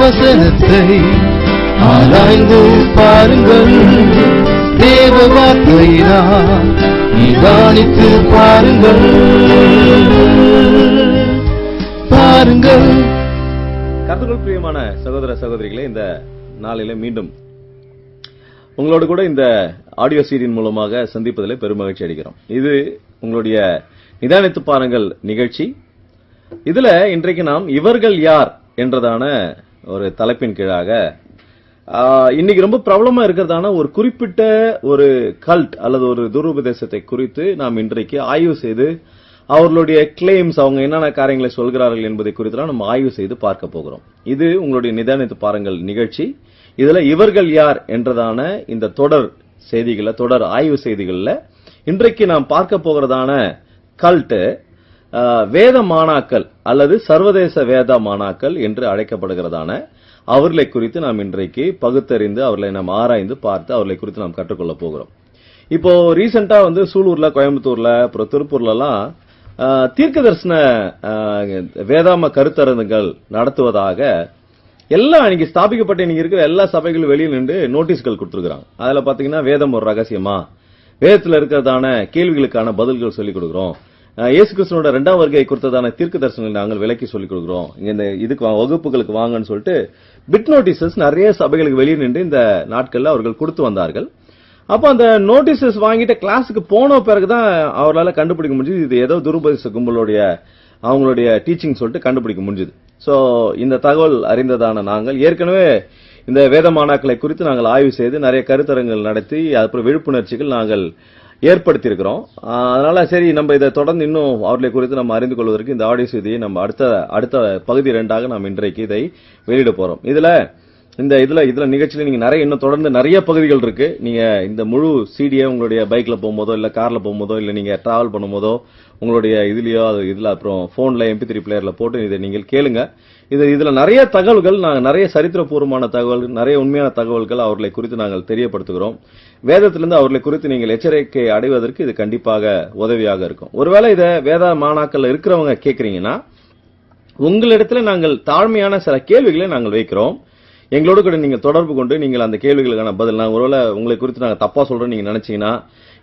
வசனத்தை ஆராய்ந்து பாருங்கள். தேவ வார்த்தையினால் நிதானித்து பாருங்கள். கர்த்தருக்குள் பிரியமான சகோதர சகோதரிகளே, இந்த நாளில மீண்டும் உங்களோடு கூட இந்த ஆடியோ சீரின் மூலமாக சந்திப்பதில் பெருமகிழ்ச்சி அடைகிறோம். இது உங்களுடைய நிதானித்து பாருங்கள் நிகழ்ச்சி. இதுல இன்றைக்கு நாம் இவர்கள் யார் என்றதான ஒரு தலைப்பின் கீழாக இன்னைக்கு ரொம்ப பிரபலமா இருக்கிறதான ஒரு குறிப்பிட்ட ஒரு கல்ட் அல்லது ஒரு துருபதேசத்தை குறித்து நாம் இன்றைக்கு ஆய்வு செய்து அவர்களுடைய கிளைம்ஸ், அவங்க என்னென்ன காரியங்களை சொல்கிறார்கள் என்பதை குறித்து நம்ம ஆய்வு செய்து பார்க்க போகிறோம். இது உங்களுடைய நிதானித்து பாருங்கள் நிகழ்ச்சி. இதுல இவர்கள் யார் என்றதான இந்த தொடர் செய்திகளை, தொடர் ஆய்வு செய்திகள்ல இன்றைக்கு நாம் பார்க்க போகிறதான கல்ட் வேத மாணாக்கள் அல்லது சர்வதேச வேத மாணாக்கள் என்று அழைக்கப்படுகிறதான அவர்களை குறித்து நாம் இன்றைக்கு பகுத்தறிந்து அவர்களை நாம் ஆராய்ந்து பார்த்து அவர்களை குறித்து நாம் கற்றுக்கொள்ள போகிறோம். இப்போ ரீசெண்டா சூலூர்ல, கோயம்புத்தூர்ல, அப்புறம் திருப்பூர்ல எல்லாம் தீர்க்க தரிசன வேதாம கருத்தரங்குகள் நடத்துவதாக எல்லாம் இன்னைக்கு ஸ்தாபிக்கப்பட்ட இன்னைக்கு இருக்கிற எல்லா சபைகளும் வெளியில் நின்று நோட்டீஸ்கள் கொடுத்துருக்காங்க. அதுல பாத்தீங்கன்னா வேதம் ஒரு ரகசியமா, வேதத்துல இருக்கிறதான கேள்விகளுக்கான பதில்கள் சொல்லிக் கொடுக்கிறோம், இயேசு கிறிஸ்துவோட 2ஆம் வருகை குறித்ததான தீர்க்க தரிசனங்களை நாங்கள் விலக்கி சொல்லிக் கொடுக்கிறோம், இந்த இதுக்கு வகுப்புகளுக்கு வாங்கன்னு சொல்லிட்டு பிட் நோட்டீசஸ் நிறைய சபைகளுக்கு வெளியே நின்று இந்த நாட்கள்ல அவர்கள் கொடுத்து வந்தார்கள். அப்ப அந்த நோட்டீசஸ் வாங்கிட்டு கிளாஸுக்கு போன பிறகுதான் அவர்களால கண்டுபிடிக்க முடிஞ்சது இது ஏதோ துருபதேச கும்பலுடைய அவங்களுடைய டீச்சிங் சொல்லிட்டு கண்டுபிடிக்க முடிஞ்சது. சோ இந்த தகவல் அறிந்ததான நாங்கள் ஏற்கனவே இந்த வேத மாணாக்களை குறித்து நாங்கள் ஆய்வு செய்து நிறைய கருத்தரங்குகள் நடத்தி அப்புறம் விழிப்புணர்ச்சிகள் நாங்கள் ஏற்படுத்தி இருக்கிறோம். அதனால சரி, நம்ம இதை தொடர்ந்து இன்னும் அவர்களை குறித்து நம்ம அறிந்து கொள்வதற்கு இந்த ஆடியோ செய்தியை நம்ம அடுத்த பகுதி 2ஆக நாம் இன்றைக்கு இதை வெளியிட போறோம். இதுல நிகழ்ச்சியில நீங்க நிறைய இன்னும் தொடர்ந்து நிறைய பகுதிகள் இருக்கு. நீங்க இந்த முழு சிடியை உங்களுடைய பைக்ல போகும்போதோ இல்ல கார்ல போகும்போதோ இல்ல நீங்க டிராவல் பண்ணும்போதோ உங்களுடைய இதுல அப்புறம் போன்ல MP3 பிளேயர்ல போட்டு இதை நீங்கள் கேளுங்க. இதுல நிறைய தகவல்கள், நாங்கள் நிறைய சரித்திரபூர்வமான தகவல்கள், நிறைய உண்மையான தகவல்கள் அவர்களை குறித்து நாங்கள் தெரியப்படுத்துகிறோம். வேதத்திலிருந்து அவர்களை குறித்து நீங்கள் எச்சரிக்கை அடைவதற்கு இது கண்டிப்பாக உதவியாக இருக்கும். ஒருவேளை இதை வேத மாணாக்கள் இருக்கிறவங்க கேட்கறீங்கன்னா உங்களிடத்துல நாங்கள் தாழ்மையான சில கேள்விகளை நாங்கள் வைக்கிறோம். எங்களோட கூட நீங்க தொடர்பு கொண்டு நீங்கள் அந்த கேள்விகளுக்கான பதில், நாங்கள் ஒருவேளை உங்களை குறித்து நாங்கள் தப்பா சொல்றோம் நீங்க நினைச்சீங்கன்னா,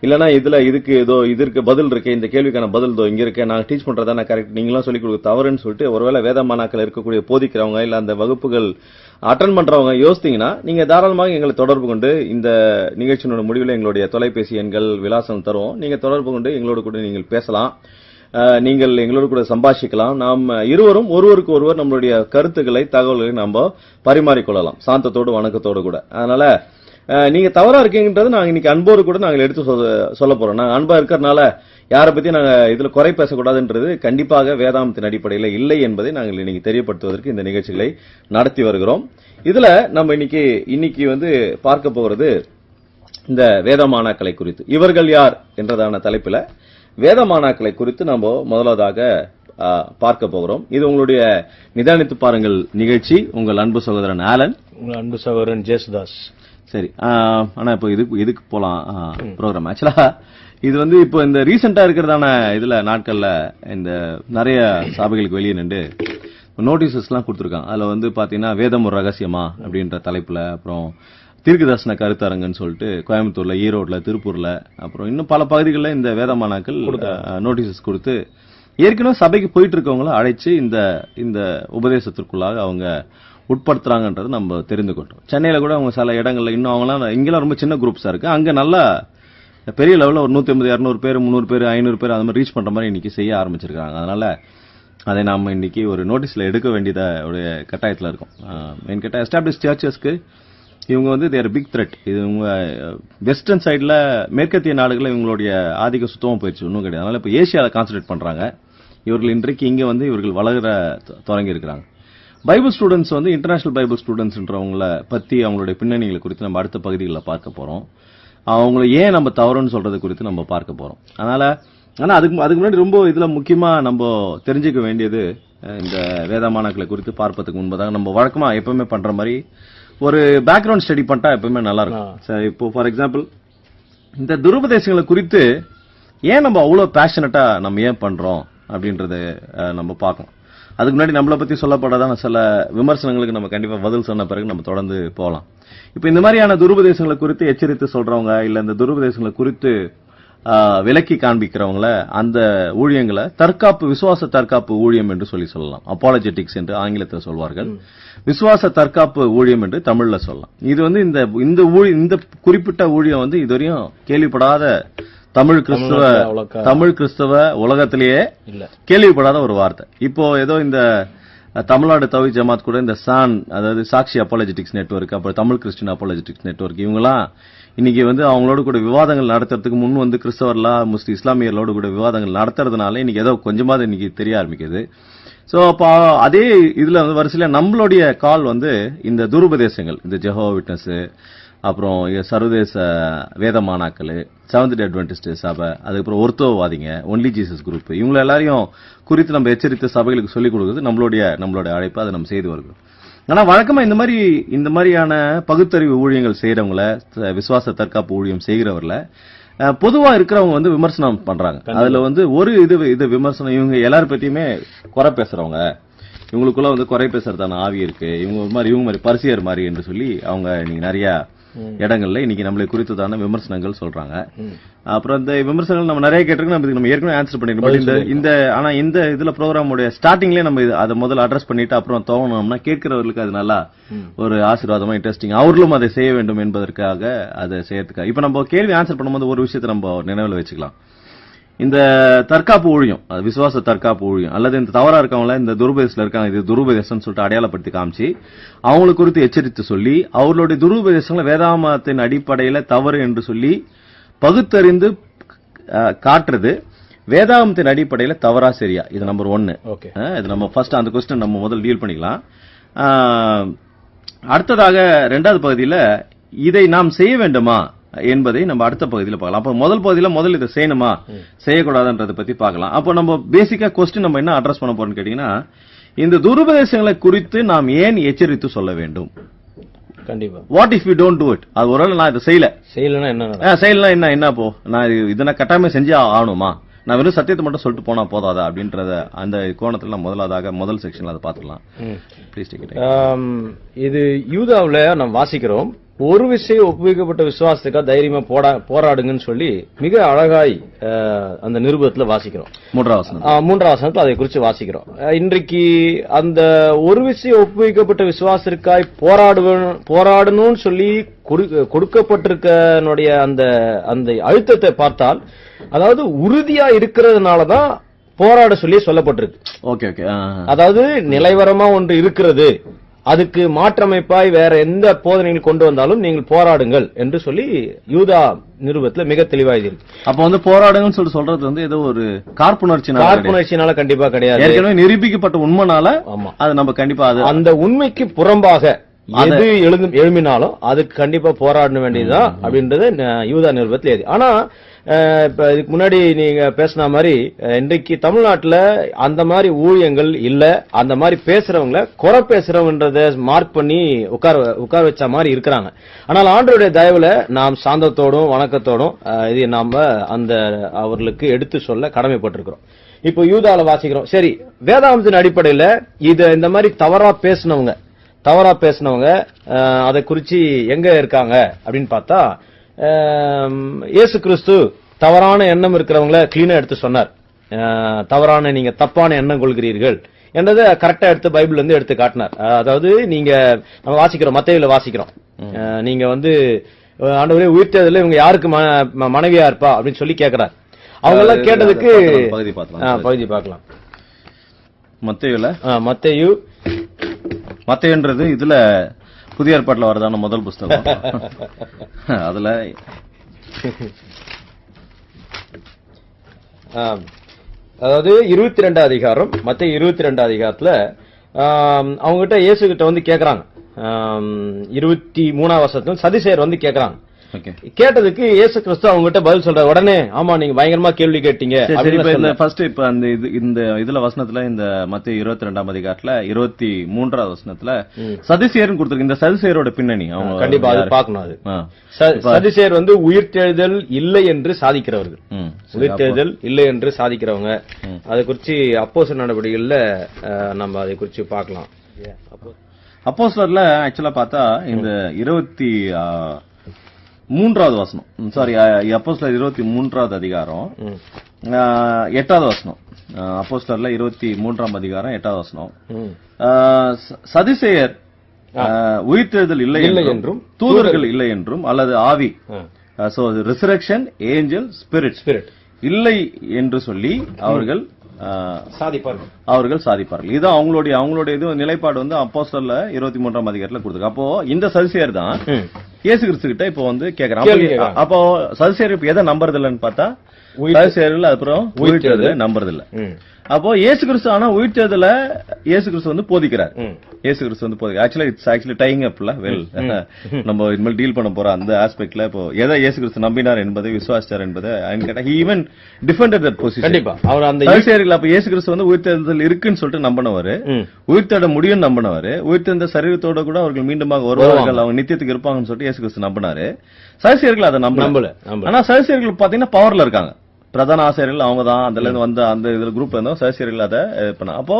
இல்லனா இதற்கு பதில் இருக்கு, இந்த கேள்விக்கான பதில் இங்க இருக்கு, நாங்க டீச் பண்றதான கரெக்ட், நீங்களும் சொல்லிக் கொடுக்க தவறுன்னு சொல்லிட்டு ஒருவேளை வேத மாணாக்கள் இருக்கக்கூடிய போதிக்கிறவங்க இல்ல அந்த வகுப்புகள் அட்டன் பண்றவங்க யோசித்தீங்கன்னா நீங்க தாராளமாக எங்களை தொடர்பு கொண்டு இந்த நிகழ்ச்சியோட முடிவில் எங்களுடைய தொலைபேசி எண்கள் விலாசம் தருவோம். நீங்க தொடர்பு கொண்டு எங்களோட கூட நீங்கள் பேசலாம், நீங்கள் எங்களோடு கூட சம்பாஷிக்கலாம். நாம் இருவரும் ஒருவருக்கு ஒருவர் நம்மளுடைய கருத்துக்களை, தகவல்களை நாம பரிமாறிக்கொள்ளலாம் சாந்தத்தோடு வணக்கத்தோடு கூட. அதனால நீங்க தவறா இருக்கீங்கன்றது நாங்க இன்னைக்கு அன்போடு கூட நாங்கள் எடுத்து சொல்ல போறோம். நாங்க அன்பா இருக்கிறதுனால யாரை பத்தி நாங்க இதுல குறை பேசக்கூடாதுன்றது கண்டிப்பாக வேதாந்தத்தின் அடிப்படையில் இல்லை என்பதை நாங்கள் இன்னைக்கு தெரியப்படுத்துவதற்கு இந்த நிகழ்ச்சிகளை நடத்தி வருகிறோம். இதுல நம்ம இன்னைக்கு பார்க்க போகிறது இந்த வேதமானாக்களை குறித்து. இவர்கள் யார் என்றதான தலைப்பில வேதமானாக்களை குறித்து நம்ம முதலாவதாக பார்க்க போகிறோம். இது உங்களுடைய நிதானித்து பாருங்கள் நிகழ்ச்சி. உங்கள் அன்பு சகோதரன் ஆலன், உங்கள் அன்பு சகோதரன் ஜேசுதாஸ். சரி, ஆனா இப்போ இதுக்கு போலாம் ப்ரோக்ராம். ஆக்சுவலா இது இப்போ இந்த ரீசெண்டா இருக்கிறதான இதுல நாட்கள்ல இந்த நிறைய சபைகளுக்கு வெளியே நின்று நோட்டீசஸ் எல்லாம் கொடுத்துருக்காங்க. அதுல பாத்தீங்கன்னா வேதம் ஒரு ரகசியமா அப்படின்ற தலைப்புல, அப்புறம் தீர்க்க தரிசன கருத்தரங்குன்னு சொல்லிட்டு கோயம்புத்தூர்ல, ஈரோட்ல, திருப்பூர்ல, அப்புறம் இன்னும் பல பகுதிகளில் இந்த வேதமானாக்கள் நோட்டீசஸ் கொடுத்து ஏற்கனவே சபைக்கு போயிட்டு இருக்கவங்கள அழைச்சு இந்த உபதேசத்திற்குள்ளாக அவங்க உட்படுத்துறாங்கன்றது நம்ம தெரிந்து கொண்டோம். சென்னையில கூட அவங்க சில இடங்கள்ல இன்னும் அவங்களாம் இங்கெல்லாம் ரொம்ப சின்ன குரூப்ஸா இருக்கு, அங்க நல்லா பெரிய லெவலில் ஒரு 150, 200 பேர், 300 பேர், 500 பேர் அந்த மாதிரி ரீச் பண்ற மாதிரி இன்னைக்கு செய்ய ஆரம்பிச்சிருக்காங்க. அதனால அதை நாம இன்னைக்கு ஒரு நோட்டீஸ்ல எடுக்க வேண்டியதோட கட்டாயத்தில் இருக்கும். என் கிட்ட எஸ்டாப்ளிஷ் சர்ச்சஸ்க்கு இவங்க தேர் பிக் த்ரெட். இது உங்க வெஸ்டர்ன் சைட்ல மேற்கத்திய நாடுகளில் இவங்களுடைய ஆதிக்க சுத்தமாக போயிடுச்சு, ஒன்றும் கிடையாது. அதனால இப்போ ஏசியாவில் கான்சன்ட்ரேட் பண்றாங்க. இவர்கள் இன்றைக்கு இங்க இவர்கள் வளர தொடங்கி இருக்கிறாங்க. பைபிள் ஸ்டூடெண்ட்ஸ் இன்டர்நேஷனல் பைபிள் ஸ்டூடெண்ட்ஸ்ன்றவங்கள பத்தி அவங்களுடைய பின்னணிகளை குறித்து நம்ம அடுத்த பகுதிகளில் பார்க்க போறோம். அவங்களை ஏன் நம்ம தவறுன்னு சொல்றது குறித்து நம்ம பார்க்க போறோம். ஆனா அதுக்கு முன்னாடி ரொம்ப இதுல முக்கியமா நம்ம தெரிஞ்சுக்க வேண்டியது, இந்த வேதமானாக்களை குறித்து பார்ப்பதுக்கு முன்பதாக நம்ம வழக்கமா எப்பவுமே பண்ற மாதிரி ஒரு பேக்ரவுண்ட் ஸ்டடி பண்ணிட்டா எப்பவுமே நல்லா இருக்கும். சரி, இப்போ ஃபார் எக்ஸாம்பிள் இந்த துருபதேசங்களை குறித்து ஏன் நம்ம அவ்வளவு பேஷனட்டா நம்ம ஏன் பண்றோம் அப்படின்றத நம்ம பார்க்கணும். அதுக்கு முன்னாடி நம்மளை பத்தி சொல்லப்படாத சில விமர்சனங்களுக்கு நம்ம கண்டிப்பா பதில் சொன்ன பிறகு நம்ம தொடர்ந்து போகலாம். இப்ப இந்த மாதிரியான துருபதேசங்களை குறித்து எச்சரித்து சொல்றவங்க இல்ல இந்த துருபதேசங்களை குறித்து விலக்கி காண்பிக்கிறவங்கள அந்த ஊழியங்களை விசுவாச தற்காப்பு ஊழியம் என்று சொல்லலாம். அப்பாலஜெட்டிக்ஸ் என்று ஆங்கிலத்தில் சொல்வார்கள். விசுவாச தற்காப்பு ஊழியம் என்று தமிழ்ல சொல்லலாம். இது வந்து இந்த குறிப்பிட்ட ஊழியம் வந்து இதுவரையும் கேள்விப்படாத தமிழ் கிறிஸ்தவ உலகத்திலேயே கேள்விப்படாத ஒரு வார்த்தை. இப்போ ஏதோ இந்த தமிழ்நாடு தவி ஜமாத் கூட இந்த அதாவது சாட்சி அப்பாலஜெட்டிக்ஸ் நெட்வொர்க், அப்புறம் தமிழ் கிறிஸ்டியன் அப்பாலஜெட்டிக்ஸ் நெட்வொர்க், இவங்கெல்லாம் இன்னைக்கு வந்து அவங்களோட கூட விவாதங்கள் நடத்துறதுக்கு முன் வந்து கிறிஸ்தவர்லாம் இஸ்லாமியர்களோடு கூட விவாதங்கள் நடத்துறதுனால இன்னைக்கு ஏதோ கொஞ்சமாவது இன்னைக்கு தெரிய ஆரம்பிக்குது. சோ அப்ப அதே இதுல வந்து வரிசையில நம்மளுடைய கால் வந்து இந்த துருபதேசங்கள், இந்த ஜெகோவா விட்னஸ், அப்புறம் சர்வதேச வேத மாணாக்கள், செவன்த் டே அட்வென்டிஸ்ட் சபை, அதுக்கப்புறம் ஒர்த்தோவாதிங்க, ஒன்லி ஜீசஸ் குரூப், இவங்க எல்லாரையும் குறித்து நம்ம எச்சரித்த சபைகளுக்கு சொல்லிக் கொடுக்குறது நம்மளுடைய அழைப்பு. அதை நம்ம செய்து வருகிறோம். ஆனா வழக்கமா இந்த மாதிரியான பகுத்தறிவு ஊழியங்கள் செய்யறவங்கள, விசுவாச தற்காப்பு ஊழியம் செய்கிறவர்ல பொதுவா இருக்கிறவங்க வந்து விமர்சனம் பண்றாங்க. அதுல வந்து ஒரு இது விமர்சனம், இவங்க எல்லாரும் பத்தியுமே குறை பேசுறவங்க, இவங்களுக்குள்ள வந்து குறை பேசுறதான ஆவி இருக்கு, இவங்க மாதிரி பரிசியர் மாதிரி என்று சொல்லி அவங்க நீங்க நிறைய இடங்கள்ல இன்னைக்கு நம்மளை குறித்ததான விமர்சனங்கள் சொல்றாங்க. அப்புறம் இந்த விமர்சனங்கள் நம்ம நிறைய கேட்டிருக்கோம், நம்ம ஏற்கனவே ஆன்சர் பண்ணிருக்கோம். ஆனா இந்த இதுல ப்ரோக்ராமுடைய ஸ்டார்டிங்லயே நம்ம அதை முதல்ல அட்ரஸ் பண்ணிட்டு அப்புறம் தோணும்னா கேட்கிறவர்களுக்கு அது நல்லா ஒரு ஆசீர்வாதமா இன்ட்ரெஸ்டிங், அவர்களும் அதை செய்ய வேண்டும் என்பதற்காக அதை செய்யறதுக்காக. இப்ப நம்ம கேள்வி ஆன்சர் பண்ணும்போது ஒரு விஷயத்தை நம்ம நினைவுல வச்சுக்கலாம். இந்த தற்காப்பு ஊழியம், விசுவாச தற்காப்பு ஊழியம் அல்லது இந்த தவறா இருக்கவங்கள இந்த துருபதேசத்துல இருக்காங்க, இது துருபதேசம் சொல்லிட்டு அடையாளப்படுத்தி காமிச்சு அவங்களுக்கு குறித்து எச்சரித்து சொல்லி அவர்களுடைய துருபதேசங்களை வேதாமத்தின் அடிப்படையில தவறு என்று சொல்லி பகுத்தறிந்து காட்டுறது வேதாமத்தின் அடிப்படையில தவறா சரியா, இது நம்பர் 1. இது நம்ம ஃபர்ஸ்ட் அந்த கொஸ்டின் நம்ம முதல்ல டீல் பண்ணிக்கலாம். அடுத்ததாக 2வது பகுதியில இதை நாம் செய்ய வேண்டுமா என்பதை நம்ம அடுத்த பகுதியில் பார்க்கலாம். அப்ப முதல் பகுதியில முதல்ல இதை செய்யணுமா செய்யக்கூடாதுன்றதை பத்தி பார்க்கலாம். அப்போ நம்ம பேசிக்கா கொஸ்டின் நம்ம என்ன அட்ரஸ் பண்ண போறோம்னு கேட்டீங்கன்னா, இந்த துருபதேசங்களை குறித்து நாம் ஏன் எச்சரித்து சொல்ல வேண்டும்? கண்டிப்பா. What if you don't do it? அது ஒருவேளை நான் இதை செய்யலன்னா என்ன போ, நான் இதை கட்டாயமே செஞ்சே ஆகணுமா, நான் வெறும் சத்தியத்தை மட்டும் சொல்லிட்டு போனா போதாதா அப்படின்றத அந்த கோணத்துல நம்ம முதல் செக்ஷன்ல அதை பார்த்துக்கலாம். இது யூதாவுல நாம் வாசிக்கிறோம். ஒரு விஷயம் ஒப்புவிக்கப்பட்ட விசுவாசத்துக்காக தைரியமா போராடுங்கன்னு சொல்லி மிக அழகாய் அந்த நிருபத்துல வாசிக்கிறோம். 3வது வசனத்துல அதை குறித்து வாசிக்கிறோம். இன்றைக்கு அந்த ஒரு விஷயம் ஒப்புவிக்கப்பட்ட விசுவாசத்திற்காய் போராடணும்னு சொல்லி கொடுக்கப்பட்டிருக்கனுடைய அந்த அழுத்தத்தை பார்த்தால், அதாவது உறுதியா இருக்கிறதுனாலதான் போராட சொல்லி சொல்லப்பட்டிருக்கு. அதாவது நிலைவரமா ஒன்று இருக்கிறது, அதுக்கு மாற்றமைப்பாய் வேற எந்த போதனைகள் கொண்டு வந்தாலும் நீங்கள் போராடுங்கள் என்று சொல்லி யூதா நிருபத்துல மிக தெளிவாக இருக்கு. அப்ப வந்து போராடுங்கன்னு சொல்றது வந்து ஏதோ ஒரு கார்ப்புணர்ச்சினால கண்டிப்பா கிடையாது, ஏற்கனவே நிரூபிக்கப்பட்ட உண்மைனால. ஆமா, அது நம்ம கண்டிப்பா அந்த உண்மைக்கு புறம்பாக எது எழுமினாலும் அதுக்கு கண்டிப்பா போராட வேண்டியதுதான் அப்படின்றது யூதா நிருபத்துல எது. ஆனா இப்ப இதுக்கு முன்னாடி நீங்க பேசின மாதிரி இன்றைக்கு தமிழ்நாட்டுல அந்த மாதிரி ஊழியங்கள் இல்ல, அந்த மாதிரி பேசுறவங்கள குறை பேசுறவன்றத மார்க் பண்ணி உட்கார வச்ச மாதிரி இருக்கிறாங்க. ஆனால் ஆண்டவருடைய தயவுல நாம் சாந்தத்தோடும் வணக்கத்தோடும் இது நாம அவர்களுக்கு எடுத்து சொல்ல கடமைப்பட்டிருக்கிறோம். இப்போ யூதால வாசிக்கிறோம். சரி, வேதாந்தத்தின் அடிப்படையில இந்த மாதிரி தவறா பேசினவங்க அதை குறிச்சு எங்க இருக்காங்க அப்படின்னு பார்த்தா, இயேசு கிறிஸ்து தவறான எண்ணம் இருக்கிறவங்கள கிளீனா எடுத்து சொன்னார். நீங்க தப்பான எண்ணம் கொள்கிறீர்கள் என்றதை கரெக்டா எடுத்து பைபிள்ல இருந்து எடுத்து காட்டினார். அதாவது நம்ம வாசிக்கிறோம், மத்தேயுல வாசிக்கிறோம், நீங்க ஆண்டவரே உயிர்த்ததுல இவங்க யாருக்கு மனைவியா இருப்பா அப்படின்னு சொல்லி கேட்கிறார். அவங்க எல்லாம் கேட்டதுக்கு பகுதி பார்க்கலாம். மத்தேயுன்றது இதுல புதிய ஏற்பாட்டுல வரதான முதல் புஸ்தகம். அதுல அதாவது 22 அதிகாரம், மத்தேயு 22 அதிகாரத்துல அவங்க கிட்ட இயேசு கிட்ட கேக்குறாங்க. 23ஆம் வசனத்துல சதுசேயர் கேக்குறாங்க. கேட்டதுக்கு இயேசு கிறிஸ்து அவங்க கிட்ட பதில் சொல்ற உடனே, ஆமா நீங்க பயங்கரமா கேள்வி கேட்டீங்க. இப்ப இந்த இதுல வசனத்துல இந்த மத்தேயு 22ஆம் அதிகாரத்துல 23ஆவது வசனத்துல சதுசேயர்னு கொடுத்திருக்கு. இந்த சதுசேயரோட பின்னணி அவங்க கண்டிப்பா அது பார்க்கணும். அது சதுசேயர் உயிர்த்தெழுதல் இல்லை என்று சாதிக்கிறவர்கள். உயிர்த்தெழுதல் இல்லை என்று சாதிக்கிறவங்க. அதை குறிச்சு அப்போஸ்தலர் நடவடிக்கைகள்ல நம்ம அதை குறிச்சு பார்க்கலாம். அப்போஸ்தலர்ல ஆக்சுவலா பார்த்தா இந்த 23வது வசனம், சாரி அப்போஸ்தலர் 23வது அதிகாரம் 8வது வசனம், அப்போஸ்தலர்ல 23ஆம் அதிகாரம் 8வது வசனம், சதுசேயர் உயிர்த்தெழுதல் இல்லை என்றும் தூதர்கள் இல்லை என்றும் அல்லது ஆவி, சோ ரிசரக்ஷன், ஏஞ்சல், ஸ்பிரிட் இல்லை என்று சொல்லி அவர்கள் சாதிப்பார்கள். இதுதான் அவங்களுடைய இது நிலைப்பாடு வந்து அப்போஸ்தலர்ல 23ஆம் அதிகாரத்துல கொடுத்துருக்கு. அப்போ இந்த சதுசேயர் தான் இயேசு கிறிஸ்து கிட்ட இப்போ வந்து கேக்குறாங்க. அப்போ சதுசேயர் இப்ப எதை நம்புறது இல்லைன்னு பார்த்தா சதுசேயர்கள் அப்புறம் உயிர்த்தெழுதலை நம்புறது இல்ல. அப்போ இயேசு கிறிஸ்து ஆனா உயிர்த்தெழுதல இயேசு கிறிஸ்து வந்து போதிக்கிறார். இயேசு கிறிஸ்து வந்து போதிக்கிறார். ஆக்சுவலி டைங் அப்ல வெல் நம்ம இனிமேல் டீல் பண்ண போற அந்த ஆஸ்பெக்ட்ல இப்போ எதை இயேசு கிறிஸ்து நம்பினார் என்பதை விசுவாசித்தார் என்பதை கேட்டா he even defended that position. கண்டிப்பா அவர் அந்த சதுசேயர்கள் அப்ப இயேசு கிறிஸ்து வந்து உயிர்த்தெழுதல் இருக்குன்னு சொல்லிட்டு நம்பினவர், உயிர்த்தெழ முடியும் நம்பினவர், உயிர்த்தெழுந்த சரீரத்தோட கூட அவர்கள் மீண்டுமாக வருவார்கள், அவங்க நித்தியத்துக்கு இருப்பாங்கன்னு சொல்லிட்டு இயேசு கிறிஸ்து நம்பினாரு. சதுசேயர்கள் அதை நம்பல. ஆனா சதுசேயர்கள் பாத்தீங்கன்னா பவர்ல இருக்காங்க. பிரதான ஆசிரியர்கள் அவங்க தான் அதுல இருந்து வந்த அந்த இதுல குரூப்ல இருந்தோம். சதுசேயர்கள் அதை பண்ண. அப்போ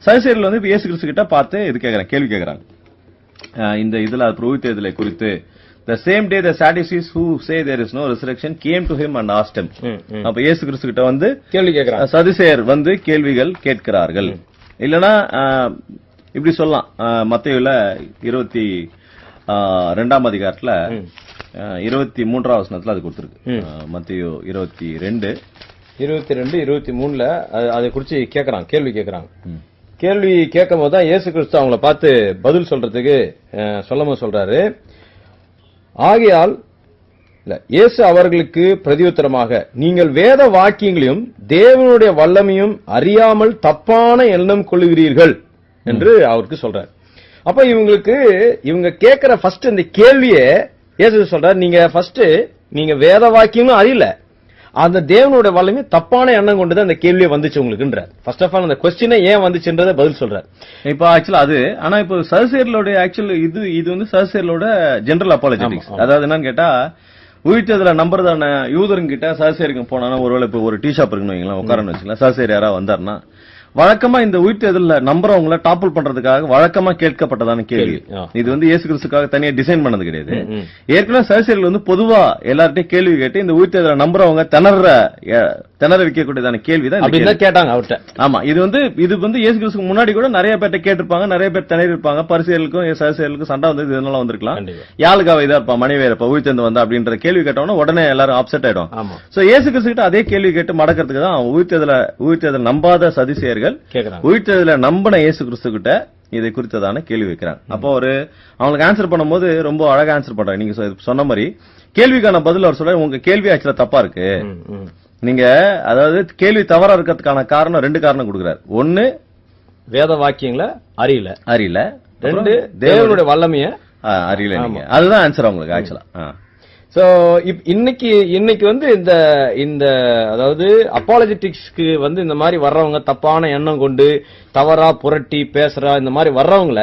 சதுசேயர்கள் வந்து இயேசு கிறிஸ்து கிட்ட பார்த்து இது கேக்குறாங்க, கேள்வி கேக்குறாங்க. இந்த இதுல உயிர்த்தெழுதலை குறித்து the same day the Sadducees who say there is no resurrection came to him and asked him. அப்ப இயேசு கிறிஸ்து கிட்ட வந்து கேள்வி கேக்குறாங்க. சதுசேயர் வந்து கேள்விகள் கேட்கிறார்கள். இல்லனா இப்படி சொல்லலாம், மத்தேயுல 22ஆம் அதிகாரத்துல 23ஆம் வசனத்துல அது கொடுத்திருக்கு. மத்தேயு 22 23ல அதை குறிச்சு கேக்குறாங்க, கேள்வி கேக்குறாங்க. கேள்வி கேட்கும் போதுதான் இயேசு கிறிஸ்து அவங்கள பார்த்து பதில் சொல்றதுக்கு சொல்றாரு. ஆகையால் இயேசு அவர்களுக்கு பிரதியுத்தரமாக, நீங்கள் வேத வாக்கியங்களையும் தேவனுடைய வல்லமையும் அறியாமல் தப்பான எண்ணம் கொள்ளுகிறீர்கள் என்று அவருக்கு சொல்றாரு. அப்ப இவங்க கேட்கிற ஃபர்ஸ்ட் இந்த கேள்வியே இயேசு சொல்றாரு, நீங்க வேத வாக்கியமும் அறியல, அந்த தேவனுடைய வல்லமை தப்பான எண்ணம் கொண்டுதான் அந்த கேள்வியே வந்துச்சு உங்களுக்குன்ற. ஃபர்ஸ்ட் ஆஃப் ஆல் அந்த கொஸ்டினே ஏன் வந்துச்சுன்றத பதில் சொல்றாரு. இப்ப ஆக்சுவலா அது ஆனா இப்ப சதுசேயர்களோட ஆக்சுவல் இது வந்து சதுசேயர்களோட ஜெனரல் அப்பாலஜெட்டிக்ஸ். அதாவது என்னன்னு கேட்டா, உயிர்த்தெழுதலை நம்புறதான யூதருங்கிட்ட சதுசேயருக்கு போனா ஒருவேளை இப்ப ஒரு டீ ஷாப் இருக்குன்னு வைங்களேன், உட்காரன்னு வச்சுக்கலாம், சதுசேயர் யாராவது வந்தாருன்னா வழக்கமா இந்த உயிர்த்தெழுதல நம்புறவங்களை டாப்பிள் பண்றதுக்காக வழக்கமா கேட்கப்பட்டதான கேள்வி. இது வந்து இயேசு கிறிஸ்துக்காக தனியா டிசைன் பண்ணது கிடையாது. ஏற்கனவே சதுசேயர்கள் வந்து பொதுவா எல்லார்ட்டையும் கேள்வி கேட்டு இந்த உயிர்த்தெழுதல நம்புறவங்க திணற வைக்கக்கூடியதான கேள்விதான் கேட்டாங்க அவர்கிட்ட. ஆமா, இது வந்து இயேசு கிறிஸ்துக்கு முன்னாடி கூட நிறைய பேர்ட்ட கேட்டிருப்பாங்க, நிறைய பேர் திணறி இருப்பாங்க. பரிசேயர்களுக்கும் சதுசேயர்களுக்கும் சண்டை வந்து இதனால வந்திருக்கலாம். யாளுக்காக இதா இருப்பா மனைவியரப்பா உயிர்த்தெழுந்து வந்தா அப்படின்ற கேள்வி கேட்டவன உடனே எல்லாரும் அப்செட் ஆயிடும். சோ இயேசு கிறிஸ்து கிட்ட அதே கேள்வி கேட்டு மடக்கிறதுக்கு தான் உயிர்த்தெழுதல் நம்பாத சதுசேயர்கள் உயிர்த்தெழுதல நம்பின இயேசு கிறிஸ்து கிட்ட இதை குறித்ததான கேள்வி வைக்கிறாங்க. அப்போ அவங்களுக்கு ஆன்சர் பண்ணும்போது ரொம்ப அழகா ஆன்சர் பண்றாங்க. நீங்க சொன்ன மாதிரி கேள்விக்கான பதில் அவர் சொல்ற, உங்க கேள்வி ஆக்சுவலா தப்பா இருக்கு. நீங்க அதாவது கேள்வி தவறா இருக்கிறதுக்கான காரணம் 2 காரணம் கொடுக்கிறார். 1 வேத வாக்கியங்களை அறியல, 2 தேவனுடைய வல்லமைய அறியல. நீங்க அதுதான் ஆன்சர் உங்களுக்கு ஆக்சுவலா. சோ இன்னைக்கு வந்து இந்த அதாவது அப்பாலஜெட்டிக்ஸ்க்கு வந்து இந்த மாதிரி வர்றவங்க தப்பான எண்ணம் கொண்டு தவறா புரட்டி பேசுறா இந்த மாதிரி வர்றவங்கள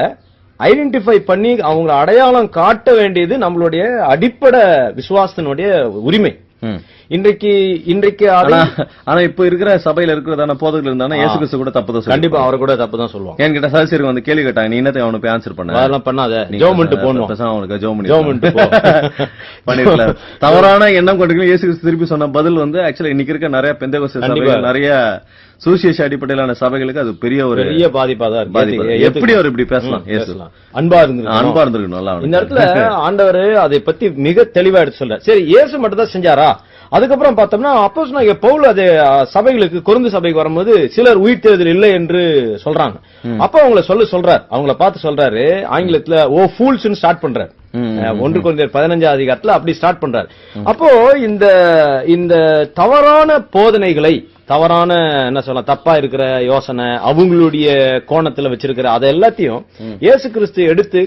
ஐடென்டிஃபை பண்ணி அவங்கள அடையாளம் காட்ட வேண்டியது நம்மளுடைய அடிப்படை விசுவாசத்தினுடைய உரிமை. இன்றைக்கு ஆனா இப்ப இருக்கிற சபையில இருக்கிறதான போதகர்கள் இருந்தானா இயேசு கிறிஸ்து கூட தப்பு தான், கண்டிப்பா அவர் கூட தப்பு தான் சொல்லுவாங்க. என்கிட்ட சதுசேயர் வந்து கேள்வி கேட்டாங்க, நீ என்னத்தை அவனுக்கு ஆன்சர் பண்ண, அதெல்லாம் பண்ணாத, ஜோமெண்ட் போடணும், அவனுக்கு ஜோமெண்ட் பண்ணிருக்கல. தவறான எண்ணம் கொண்டு இயேசு கிறிஸ்து திருப்பி சொன்ன பதில் வந்து ஆக்சுவலா இன்னைக்கு இருக்க நிறைய பெந்தேகோஸ்தே சபைகள், நிறைய சுவிசேஷ அடிப்படையிலான சபைகளுக்கு அது பெரிய பாதிப்பா தான் இருக்கு. எப்படி அவர் இப்படி பேசலாம்? அன்பா இருந்திருக்கணும். இந்த இடத்துல ஆண்டவர் அதை பத்தி மிக தெளிவா எடுத்து சொல்ற. சரி, இயேசு மட்டும் தான் செஞ்சாரா? அதுக்கப்புறம் பார்த்தோம்னா அப்போஸ்தலனாகிய பவுல் அது சபைகளுக்கு கொரிந்து சபைக்கு வரும்போது சிலர் உயிர்த்தெழுதல் இல்லை என்று சொல்றாங்க. அப்ப அவங்கள சொல்றாரு, அவங்கள பார்த்து சொல்றாரு, ஆங்கிலத்துல ஓ ஃபூல்ஸ்னு ஸ்டார்ட் பண்றாரு. 1 கொரிந்தியர் 15ஆம் அதிகாரத்துல அப்படி ஸ்டார்ட் பண்றாரு. அப்போ இந்த தவறான போதனைகளை, தவறான என்ன சொல்லலாம், தப்பா இருக்கிற யோசனை, அவங்களுடைய கோணத்துல வச்சிருக்கிற அதை எல்லாத்தையும் இயேசு கிறிஸ்து எடுத்து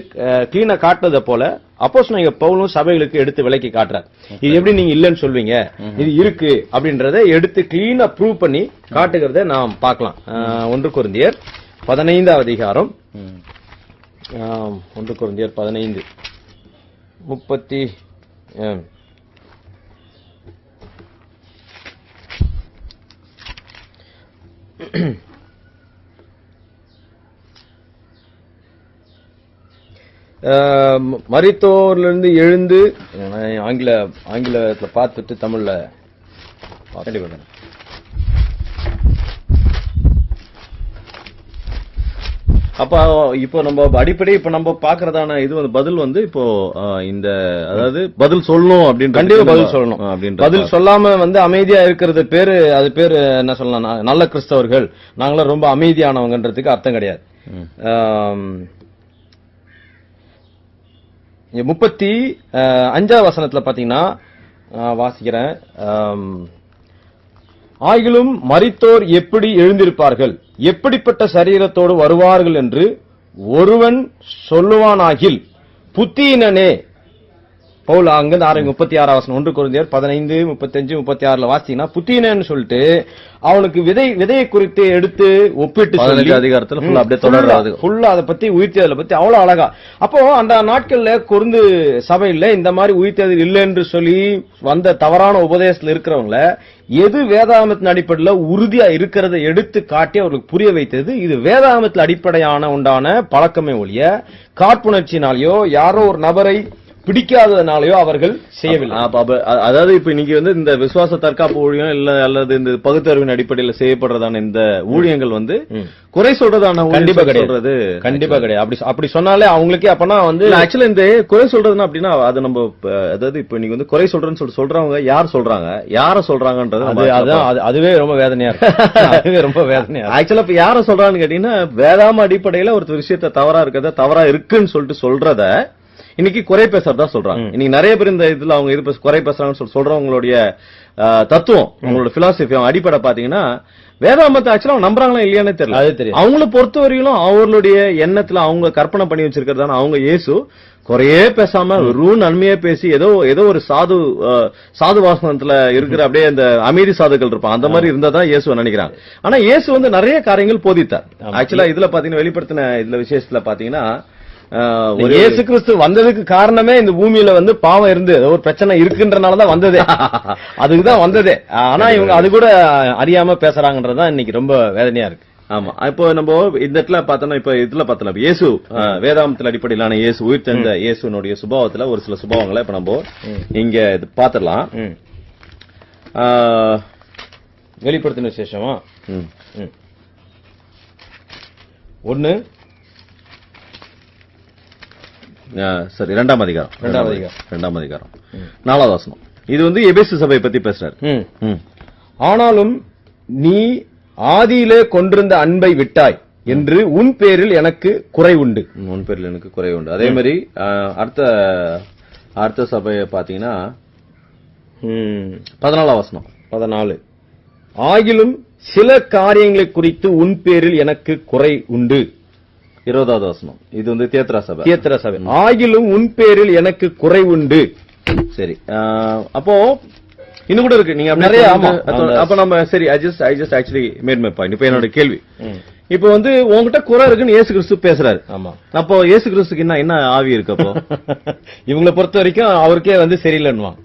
கிளீனா காட்டுறத போல அப்போஸ்தலனாகிய பவுலும் சபைகளுக்கு எடுத்து விலக்கி காட்டுறார். இது எப்படி நீங்க இல்லன்னு சொல்வீங்க, இது இருக்கு அப்படின்றத எடுத்து கிளீனா ப்ரூவ் பண்ணி காட்டுகிறத நாம் பார்க்கலாம். 1 கொரிந்தியர் 15ஆம் அதிகாரம், 1 கொரிந்தியர் 15 30 மரித்தோரிலிருந்து எழுந்து ஆங்கிலத்துல பார்த்துட்டு தமிழ்ல கண்டிப்பா. அப்ப இப்போ நம்ம அடிப்படை இப்ப நம்ம பாக்குறதான இது வந்து பதில் வந்து இப்போ இந்த அதாவது பதில் சொல்லணும் அப்படின்னு கண்டிப்பா பதில் சொல்லணும் அப்படின்ற பதில் சொல்லாம வந்து அமைதியா இருக்கிறது பேரு அது பேரு என்ன சொல்லலாம் நல்ல கிறிஸ்தவர்கள் நாங்களாம் ரொம்ப அமைதியானவங்கன்றதுக்கு அர்த்தம் கிடையாது. 35 வசனத்துல பாத்தீங்கன்னா வாசிக்கிறேன். ஆகிலும் மரித்தோர் எப்படி எழுந்திருப்பார்கள், எப்படிப்பட்ட சரீரத்தோடு வருவார்கள் என்று ஒருவன் சொல்லுவானாகில் புத்தியினனே. பவுல் அங்கிருந்து 36 வசனம் 1 கொரிந்தியர் 15, 35, 36 வாசிச்சீங்கன்னா புத்தியினன்னு சொல்லிட்டு அவனுக்கு விதையை குறித்து எடுத்து ஒப்பிட்டு சொல்லி அதிகாரத்துல ஃபுல்லா அப்படியே தொடர்றாரு. ஃபுல்லா அதை பத்தி உயிர்த்தேதலை பத்தி அவ்வளவு அழகா. அப்போ அந்த நாட்கள்ல கொருந்து சபையில இந்த மாதிரி உயிர்த்தேதல் இல்லை என்று சொல்லி வந்த தவறான உபதேசத்துல இருக்கிறவங்கள எது வேதாகமத்தின் அடிப்படையில உறுதியா இருக்கிறத எடுத்து காட்டி அவர்களுக்கு புரிய வைத்தது. இது வேதாகமத்தில் அடிப்படையான உண்டான பழக்கமே ஒழிய காழ்ப்புணர்ச்சினாலேயோ யாரோ ஒரு நபரை பிடிக்காததுனாலயோ அவர்கள் செய்யவில்லை. அதாவது இப்ப இன்னைக்கு வந்து இந்த விசுவாச தற்காப்பு ஊழியம் இல்ல அல்லது இந்த பகுத்தறிவின் அடிப்படையில் செய்யப்படுறதான இந்த ஊழியங்கள் வந்து குறை சொல்றதான கண்டிப்பா கிடையாது. கண்டிப்பா கிடையாது. அப்படி சொன்னாலே அவங்களுக்கே அப்பனா வந்து ஆக்சுவலா இந்த குறை சொல்றதுன்னா அப்படின்னா அது நம்ம அதாவது இப்ப நீங்க வந்து குறை சொல்றேன்னு சொல்லி சொல்றவங்க யார் சொல்றாங்க, யார சொல்றாங்கன்றது அதுவே ரொம்ப வேதனையா இருக்கு. அதுவே ரொம்ப வேதனையா. ஆக்சுவலா இப்ப யார சொல்றான்னு கேட்டீங்கன்னா வேதாம அடிப்படையில ஒரு விஷயத்த தவறா இருக்கிறத தவறா இருக்குன்னு சொல்லிட்டு சொல்றத இன்னைக்கு குறை பேசுறதா சொல்றாங்க. இன்னைக்கு நிறைய பேர் இந்த இதுல அவங்க இது குறை பேசுறாங்கன்னு சொல்றவங்களுடைய தத்துவம், அவங்களோட பிலாசபி அடிப்படை பாத்தீங்கன்னா வேதாமத்தை ஆக்சுவலா நம்புறாங்களா இல்லையானே தெரியல. அவங்கள பொறுத்த வரையிலும் அவர்களுடைய எண்ணத்துல அவங்க கற்பனை பண்ணி வச்சிருக்கிறதான அவங்க இயேசு குறையே பேசாம வெறும் நன்மையே பேசி ஏதோ ஒரு சாது வாசனத்துல இருக்கிற அப்படியே அந்த அமைதி சாதுக்கள் இருப்பான் அந்த மாதிரி இருந்தாதான் இயேசு நினைக்கிறாங்க. ஆனா இயேசு வந்து நிறைய காரியங்கள் போதித்தார். ஆக்சுவலா இதுல பாத்தீங்கன்னா வெளிப்படுத்தின இதுல விசேஷத்துல பாத்தீங்கன்னா இயேசு கிறிஸ்து வந்ததுக்கு காரணமே இந்த பூமியில வந்து பாவம் இருந்து ஒரு பிரச்சனை இருக்குன்றனாலதான் வந்ததே. அதுக்குதான் வந்ததே. ஆனா இவங்க அது கூட அறியாம பேசுறாங்கன்றதுதான் இன்னைக்கு ரொம்ப வேதனையா இருக்கு. ஆமா, இப்போ நம்ம இந்த இடத்துல பார்த்தோம்னா இப்ப இதுல பார்த்தோம் இயேசு வேதாமத்தில் அடிப்படையிலான இயேசு உயிர் தந்த இயேசுனுடைய சுபாவத்துல ஒரு சில சுபாவங்களை இப்ப நம்ம இங்க பாத்திரலாம். வெளிப்படுத்தின விசேஷமா 1 சரி 2ஆம் அதிகாரம் 4வது வசனம். இது வந்து எபேசு சபையை பத்தி பேசுறாரு. ஆனாலும் நீ ஆதியிலே கொண்டிருந்த அன்பை விட்டாய் என்று உன் பேரில் எனக்கு குறை உண்டு. உன் பேரில் எனக்கு குறை உண்டு. அதே மாதிரி அடுத்த சபையை பாத்தீங்கன்னா 14ஆம் வசனம் 14. ஆகிலும் சில காரியங்களை குறித்து உன் பேரில் எனக்கு குறை உண்டு. 20வது வசனம். இது வந்து தியேத்ரா சபை. ஆகிலும் உன் பேரில் எனக்கு குறை உண்டு. சரி, அப்போ இன்னும் கூட இருக்கு. நீங்க நிறைய அப்ப நம்ம சரி I just actually made my point. இப்ப என்னோட கேள்வி, இப்ப வந்து உங்ககிட்ட குறை இருக்குன்னு இயேசு கிறிஸ்து பேசுறாரு. ஆமா, அப்போ இயேசு கிறிஸ்துக்கு என்ன ஆவி இருக்கு? அப்போ இவங்களை பொறுத்த வரைக்கும் அவருக்கே வந்து சரியில்லைன்னுவான்.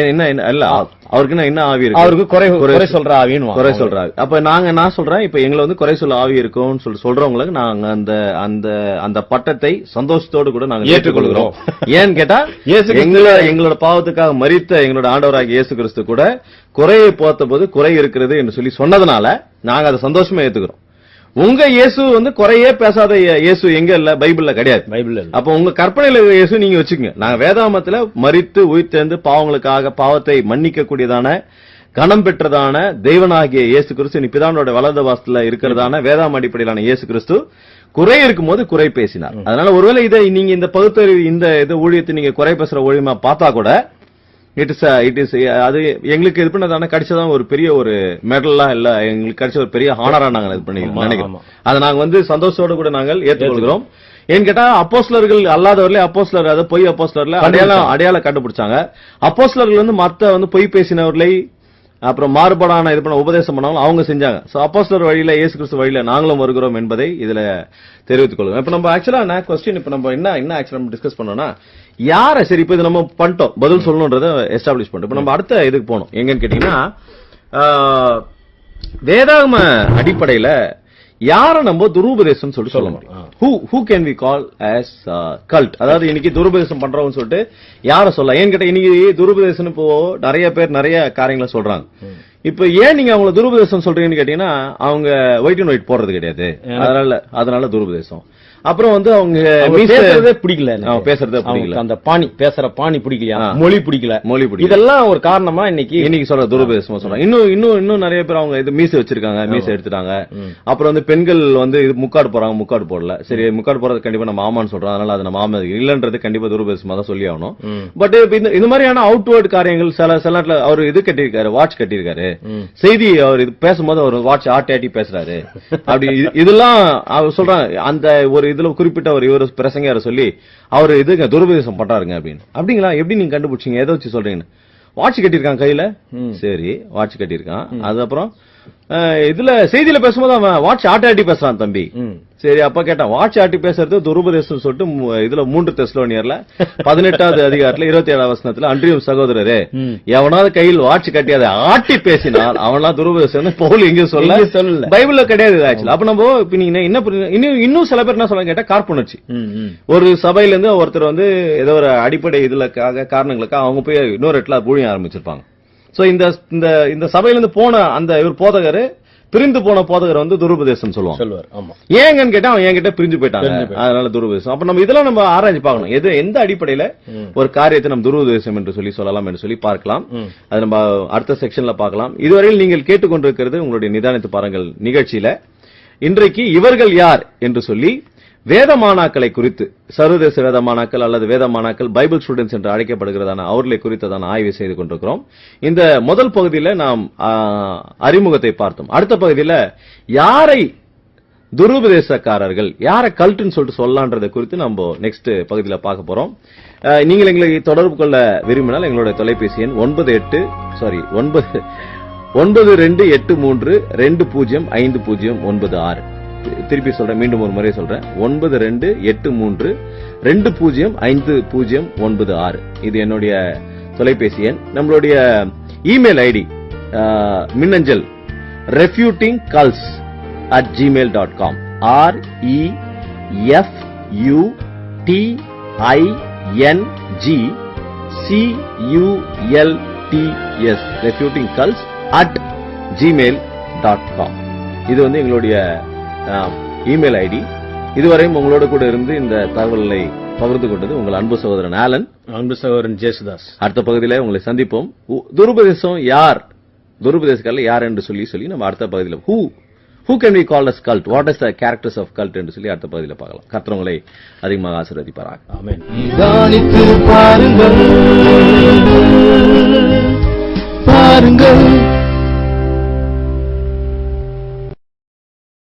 என்ன இல்ல அவருக்கு என்ன ஆவி இருக்கு? அவருக்கு குறை சொல்ற ஆவின்னு குறை சொல்றாரு. அப்ப நான் சொல்றேன், இப்ப எங்களை வந்து குறை சொல்ல ஆவி இருக்கும்னு சொல்றவங்களுக்கு நாங்க அந்த பட்டத்தை சந்தோஷத்தோடு கூட நாங்க ஏற்றுக்கொள்கிறோம். ஏன்னு கேட்டா எங்களோட பாவத்துக்காக மரித்த எங்களோட ஆண்டவராக இயேசு கிறிஸ்து கூட குறையை போத்த போது குறை இருக்கிறது என்று சொல்லி சொன்னதுனால நாங்க அதை சந்தோஷமா ஏத்துக்கிறோம். உங்க இயேசு வந்து குறையே பேசாத இயேசு எங்க இல்ல, பைபிள்ல கிடையாது. பைபிள்ல அப்ப உங்க கற்பனையில இயேசு நீங்க வச்சுக்கோங்க. நாங்க வேதாமத்துல மரித்து உயிர் தேர்ந்து பாவங்களுக்காக பாவத்தை மன்னிக்க கூடியதான கணம் பெற்றதான தெய்வனாகிய இயேசு கிறிஸ்து நீ பிதானோட வலது வாசத்துல இருக்கிறதான வேதாம அடிப்படையிலான இயேசு கிறிஸ்து குறை இருக்கும்போது குறை பேசினார். அதனால ஒருவேளை இதை நீங்க இந்த பகுத்தறிவு இந்த ஊழியத்தை நீங்க குறை பேசுற ஊழியமா பார்த்தா கூட இட் இஸ் அது எங்களுக்கு இது பண்ணதான கிடைச்சதான் ஒரு பெரிய ஒரு மெடல்லாம் இல்ல, எங்களுக்கு கிடைச்ச ஒரு பெரிய ஹானரா நாங்க இது பண்ணி நினைக்கிறோம். அதை நாங்க வந்து சந்தோஷத்தோட கூட நாங்கள் ஏற்றுக்கொள்கிறோம். ஏன்னு கேட்டா அப்போஸ்தலர்கள் அல்லாதவர்களே அப்போஸ்தலர், அதை பொய் அப்போஸ்தலர்ல அடையாளம் கண்டுபிடிச்சாங்க. அப்போஸ்தலர்கள் வந்து மத்த வந்து பொய் பேசினவர்களை அப்புறம் மாறுபாடான இது பண்ண உபதேசம் பண்ணாலும் அவங்க செஞ்சாங்க. சோ அப்போஸ்தலர் வழியில இயேசு கிறிஸ்து வழியில நாங்களும் வருகிறோம் என்பதை இதுல தெரிவித்துக் கொள்கிறோம். இப்ப நம்ம ஆக்சுவலா கொஸ்டின் இப்ப நம்ம என்ன ஆக்சுவலா டிஸ்கஸ் பண்ணோம்னா யார சரி இப்ப இது நம்ம பண்ணிட்டோம், பதில் சொல்லணும்ன்றத எஸ்டாப்ளிஷ் பண்ணிட்டோம். இப்ப நம்ம அடுத்த இதுக்கு போனோம். எங்கன்னு கேட்டீங்கன்னா வேதாகம அடிப்படையில யார நம்ம துருபதேசம் சொல்லிட்டு சொல்ல முடியும்? who can we call as cult? அதாவது இன்னைக்கு துருபதேசம் பண்றவங்க சொல்லிட்டு யார சொல்லலாம்? ஏன்னு கேட்டா இன்னைக்கு துருபதேசம் இப்போ நிறைய பேர் நிறைய காரியங்களை சொல்றாங்க. இப்ப ஏன் நீங்க அவங்கள துருபதேசம் சொல்றீங்கன்னு கேட்டீங்கன்னா அவங்க ஒயிட் அண்ட் ஒயிட் போடுறது கிடையாது, அதனால துருபதேசம். அப்புறம் வந்து அவங்க பேசுறதே பிடிக்கல, பேசுறதே பிடிக்கல, அந்த பாணி பேசுற பாணி பிடிக்கலையா, மொழி பிடிக்கல, இதெல்லாம் ஒரு காரணமா இன்னைக்கு சொல்ற துருபதேசமா சொல்றாங்க. இன்னும் நிறைய பேர் அவங்க இது மீசை வச்சிருக்காங்க, மீசை எடுத்துட்டாங்க. அப்புறம் வந்து பெண்கள் வந்து இது முக்காடு போறாங்க, முக்காடு போடல. சரி, முக்காடு போறது கண்டிப்பா நம்ம ஆமான்னு சொல்றோம், அதனால அது நம்ம ஆமா இல்லன்றது கண்டிப்பா துருபதேசமா தான் சொல்லி ஆகணும். பட் இந்த மாதிரியான அவுட்வர்ட் காரியங்கள் சில நேரத்துல அவர் இது கட்டியிருக்காரு, வாட்ச் கட்டியிருக்காரு, செய்தி அவர் இது பேசும்போது அவர் வாட்ச் ஆட்டி பேசுறாரு, அப்படி இதெல்லாம் அவர் சொல்றாங்க. அந்த ஒரு இதுல குறிப்பிட்ட ஒரு இவர் பிரசங்க சொல்லி அவர் இதுங்க துருபதேசம் பண்றாருங்க அப்படின்னு. அப்படிங்களா? எப்படி நீங்க கண்டுபிடிச்சீங்க? எதை வச்சு சொல்றீங்க? வாட்ச் கட்டியிருக்கான் கையில, சரி வாட்ச் கட்டியிருக்கான். அது அப்புறம் இதுல செய்தியில பேசும்போது அவன் வாட்ச் ஆட்டி பேசுறான் தம்பி. சரி, அப்ப கேட்டான் வாட்ச் ஆட்டி பேசுறது துருபதேசம் சொல்லிட்டு இதுல 3 தெசலோனியர்ல 18வது அதிகாரத்துல 27வது வசனத்துல அன்றியும் சகோதரரே எவனாவது கையில் வாட்ச் கட்டி அதை ஆட்டி பேசினால் அவனா துருபதேசம் பவுல் இங்க சொல்ல பைபிள்ல கிடையாது ஆக்சுவலா. அப்ப நம்ம இப்ப நீங்க என்ன இன்னும் சில பேர் என்ன சொல்ல கேட்டா கார்புணர்ச்சி. ஒரு சபையில இருந்து ஒருத்தர் வந்து ஏதோ ஒரு அடிப்படை இதுலக்காக காரணங்களுக்காக அவங்க போய் இன்னொரு இடத்துல ஊழியம் ஆரம்பிச்சிருப்பாங்க. சோ இந்த சபையில இருந்து போன அந்த இவர் போதகர் பிரிந்து போன போதகர் வந்து துருபதேசம் சொல்லுவார். ஏங்கன்னு கேட்டா அவன் என்கிட்ட பிரிஞ்சு போயிட்டாங்க, அதனால துருபதேசம். அப்ப நம்ம இதெல்லாம் நம்ம ஆராய்ச்சி பார்க்கணும். எந்த அடிப்படையில ஒரு காரியத்தை நம்ம துருபதேசம் என்று சொல்லலாம் என்று சொல்லி பார்க்கலாம். அது நம்ம அடுத்த செக்ஷன்ல பார்க்கலாம். இதுவரையில் நீங்கள் கேட்டுக்கொண்டிருக்கிறது உங்களுடைய நிதானித்து பாருங்கள் நிகழ்ச்சியில இன்றைக்கு இவர்கள் யார் என்று சொல்லி வேதமானாக்களை குறித்து, சர்வதேச வேதமானாக்கள் அல்லது வேதமானாக்கள் பைபிள் ஸ்டூடெண்ட்ஸ் என்று அழைக்கப்படுகிறதான அவர்களை குறித்ததான ஆய்வு செய்து கொண்டிருக்கிறோம். இந்த முதல் பகுதியில நாம் அறிமுகத்தை பார்த்தோம். அடுத்த பகுதியில யாரை துருபதேசக்காரர்கள், யாரை கல்ட்டுன்னு சொல்லிட்டு சொல்லலான்றதை குறித்து நம்ம நெக்ஸ்ட் பகுதியில பார்க்க போறோம். நீங்கள் எங்களை தொடர்பு கொள்ள விரும்பினால் எங்களுடைய தொலைபேசி எண் 9283205096. திருப்பி சொல்றேன், மீண்டும் ஒரு முறை சொல்றேன், 9283205096. இது என்னுடைய தொலைபேசி எண். நம்மளுடைய இமெயில் ஐடி மின்னஞ்சல் refutingcults@gmail.com refutingcults refutingcults@gmail.com. இது வந்து எங்களுடைய இமெயில் ஐடி. இதுவரையும் உங்களோட கூட இருந்து இந்த தகவல்களை பகிர்ந்து கொண்டது உங்கள் அன்பு சகோதரன் ஆலன், அன்பு சகோதரன் ஜேசுதாஸ். அடுத்த பகுதியில உங்களை சந்திப்போம். துருபதேசம் யார், துருபதேசக்காரர்கள் யார் என்று சொல்லி நம்ம அடுத்த பகுதியில் who can we call as cult, what is the characters of cult என்று சொல்லி அடுத்த பகுதியில பார்க்கலாம். கர்த்தர் உங்களை அதிகமாக ஆசீர்வதிப்பாராக. ஆமென். நிதானித்து பாருங்கள்